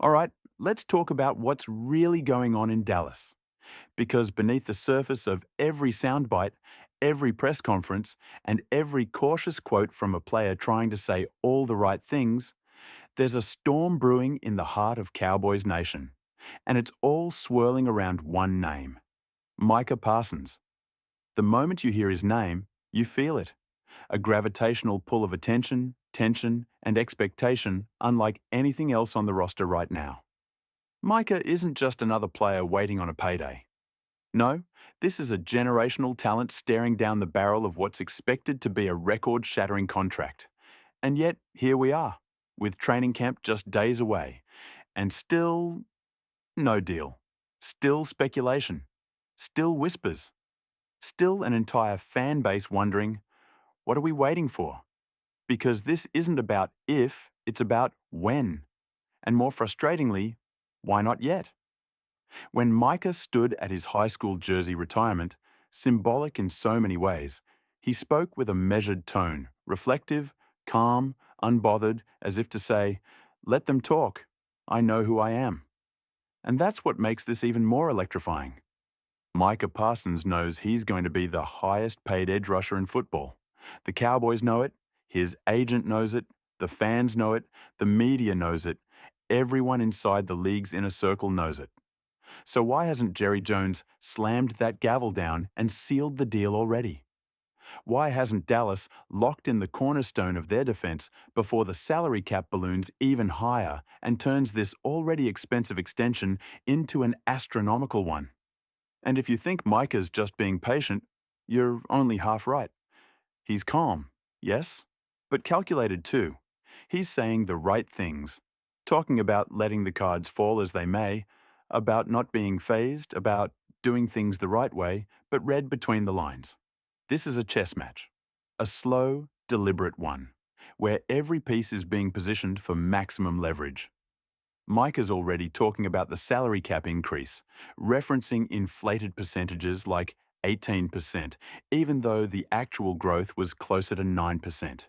All right, let's talk about what's really going on in Dallas. Because beneath the surface of every soundbite, every press conference, and every cautious quote from a player trying to say all the right things, there's a storm brewing in the heart of Cowboys Nation. And it's all swirling around one name: Micah Parsons. The moment you hear his name, you feel it. A gravitational pull of attention, tension, and expectation unlike anything else on the roster right now. Micah isn't just another player waiting on a payday. No, this is a generational talent staring down the barrel of what's expected to be a record-shattering contract. And yet, here we are, with training camp just days away, and still no deal. Still speculation. Still whispers. Still an entire fan base wondering, what are we waiting for? Because this isn't about if, it's about when. And more frustratingly, why not yet? When Micah stood at his high school jersey retirement, symbolic in so many ways, he spoke with a measured tone, reflective, calm, unbothered, as if to say, let them talk. I know who I am. And that's what makes this even more electrifying. Micah Parsons knows he's going to be the highest paid edge rusher in football. The Cowboys know it, his agent knows it, the fans know it, the media knows it, everyone inside the league's inner circle knows it. So why hasn't Jerry Jones slammed that gavel down and sealed the deal already? Why hasn't Dallas locked in the cornerstone of their defense before the salary cap balloons even higher and turns this already expensive extension into an astronomical one? And if you think Micah's just being patient, you're only half right. He's calm, yes, but calculated too. He's saying the right things, talking about letting the cards fall as they may, about not being fazed, about doing things the right way, but read between the lines. This is a chess match, a slow, deliberate one, where every piece is being positioned for maximum leverage. Mike is already talking about the salary cap increase, referencing inflated percentages like 18%, even though the actual growth was closer to 9%.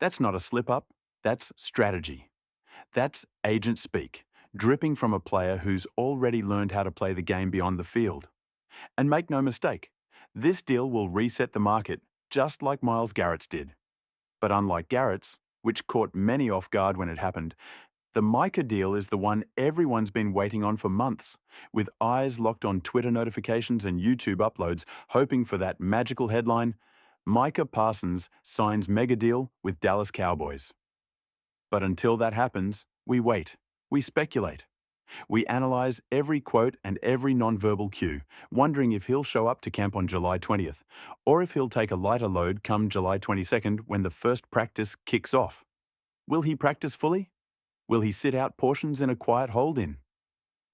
That's not a slip-up, that's strategy. That's agent speak, dripping from a player who's already learned how to play the game beyond the field. And make no mistake, this deal will reset the market just like Myles Garrett's did. But unlike Garrett's, which caught many off guard when it happened, the Micah deal is the one everyone's been waiting on for months, with eyes locked on Twitter notifications and YouTube uploads, hoping for that magical headline, Micah Parsons signs mega deal with Dallas Cowboys. But until that happens, we wait, we speculate. We analyze every quote and every nonverbal cue, wondering if he'll show up to camp on July 20th, or if he'll take a lighter load come July 22nd when the first practice kicks off. Will he practice fully? Will he sit out portions in a quiet hold-in?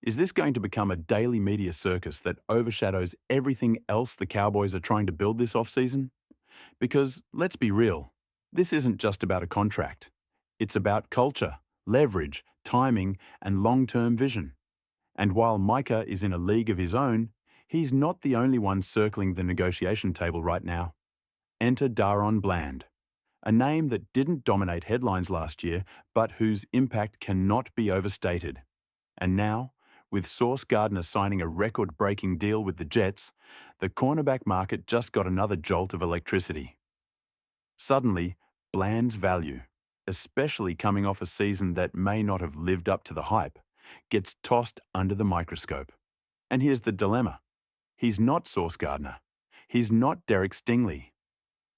Is this going to become a daily media circus that overshadows everything else the Cowboys are trying to build this offseason? Because, let's be real, this isn't just about a contract. It's about culture, leverage, timing, and long-term vision. And while Micah is in a league of his own, he's not the only one circling the negotiation table right now. Enter Daron Bland, a name that didn't dominate headlines last year, but whose impact cannot be overstated. And now, with Sauce Gardner signing a record-breaking deal with the Jets, the cornerback market just got another jolt of electricity. Suddenly, Bland's value, especially coming off a season that may not have lived up to the hype, gets tossed under the microscope. And here's the dilemma. He's not Sauce Gardner. He's not Derek Stingley.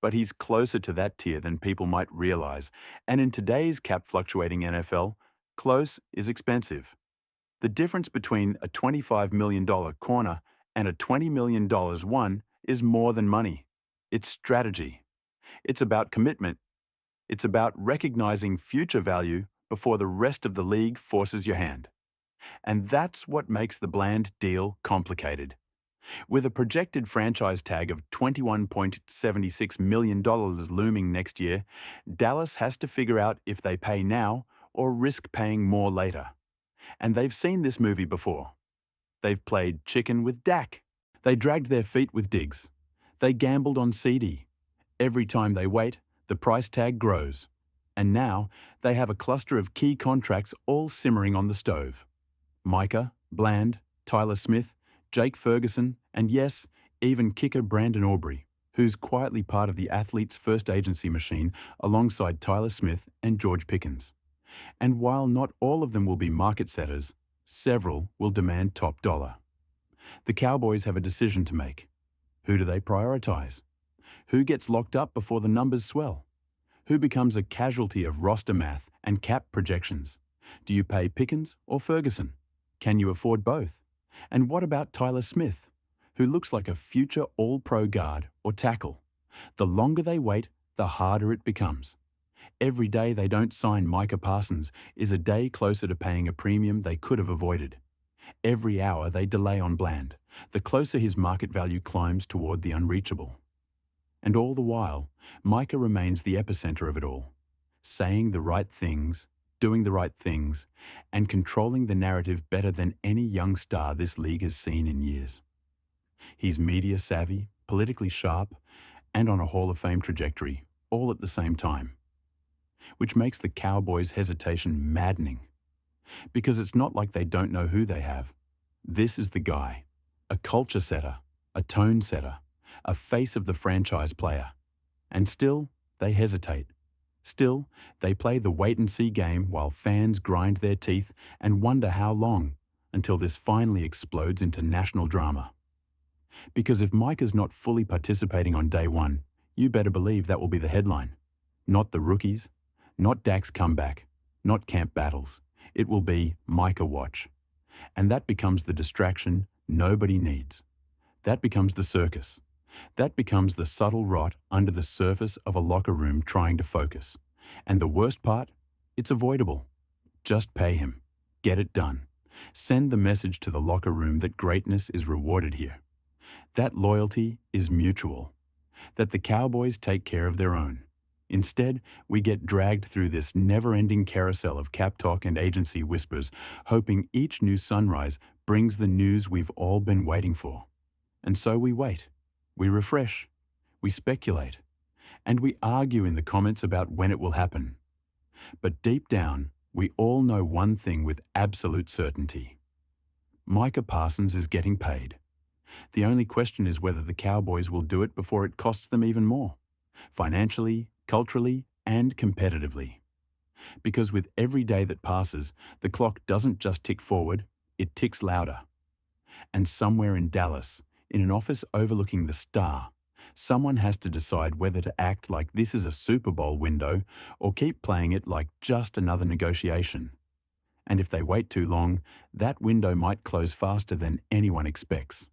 But he's closer to that tier than people might realize. And in today's cap-fluctuating NFL, close is expensive. The difference between a $25 million corner and a $20 million one is more than money. It's strategy. It's about commitment. It's about recognizing future value before the rest of the league forces your hand. And that's what makes the Bland deal complicated. With a projected franchise tag of $21.76 million looming next year, Dallas has to figure out if they pay now or risk paying more later. And they've seen this movie before. They've played chicken with Dak. They dragged their feet with Diggs. They gambled on CD. Every time they wait, the price tag grows. And now they have a cluster of key contracts all simmering on the stove. Micah, Bland, Tyler Smith, Jake Ferguson, and yes, even kicker Brandon Aubrey, who's quietly part of the athlete's first agency machine alongside Tyler Smith and George Pickens. And while not all of them will be market setters, several will demand top dollar. The Cowboys have a decision to make. Who do they prioritize? Who gets locked up before the numbers swell? Who becomes a casualty of roster math and cap projections? Do you pay Pickens or Ferguson? Can you afford both? And what about Tyler Smith, who looks like a future all-pro guard or tackle? The longer they wait, the harder it becomes. Every day they don't sign Micah Parsons is a day closer to paying a premium they could have avoided. Every hour they delay on Bland, the closer his market value climbs toward the unreachable. And all the while, Micah remains the epicenter of it all, saying the right things, doing the right things, and controlling the narrative better than any young star this league has seen in years. He's media savvy, politically sharp, and on a Hall of Fame trajectory, all at the same time. Which makes the Cowboys' hesitation maddening. Because it's not like they don't know who they have. This is the guy, a culture setter, a tone setter, a face of the franchise player. And still, they hesitate. Still, they play the wait-and-see game while fans grind their teeth and wonder how long until this finally explodes into national drama. Because if Micah's not fully participating on day one, you better believe that will be the headline. Not the rookies, not Dak's comeback, not camp battles. It will be Micah watch. And that becomes the distraction nobody needs. That becomes the circus. That becomes the subtle rot under the surface of a locker room trying to focus. And the worst part? It's avoidable. Just pay him. Get it done. Send the message to the locker room that greatness is rewarded here. That loyalty is mutual. That the Cowboys take care of their own. Instead, we get dragged through this never-ending carousel of cap talk and agency whispers, hoping each new sunrise brings the news we've all been waiting for. And so we wait. We refresh, we speculate, and we argue in the comments about when it will happen. But deep down, we all know one thing with absolute certainty. Micah Parsons is getting paid. The only question is whether the Cowboys will do it before it costs them even more, financially, culturally, and competitively. Because with every day that passes, the clock doesn't just tick forward, it ticks louder. And somewhere in Dallas, in an office overlooking the star, someone has to decide whether to act like this is a Super Bowl window or keep playing it like just another negotiation. And if they wait too long, that window might close faster than anyone expects.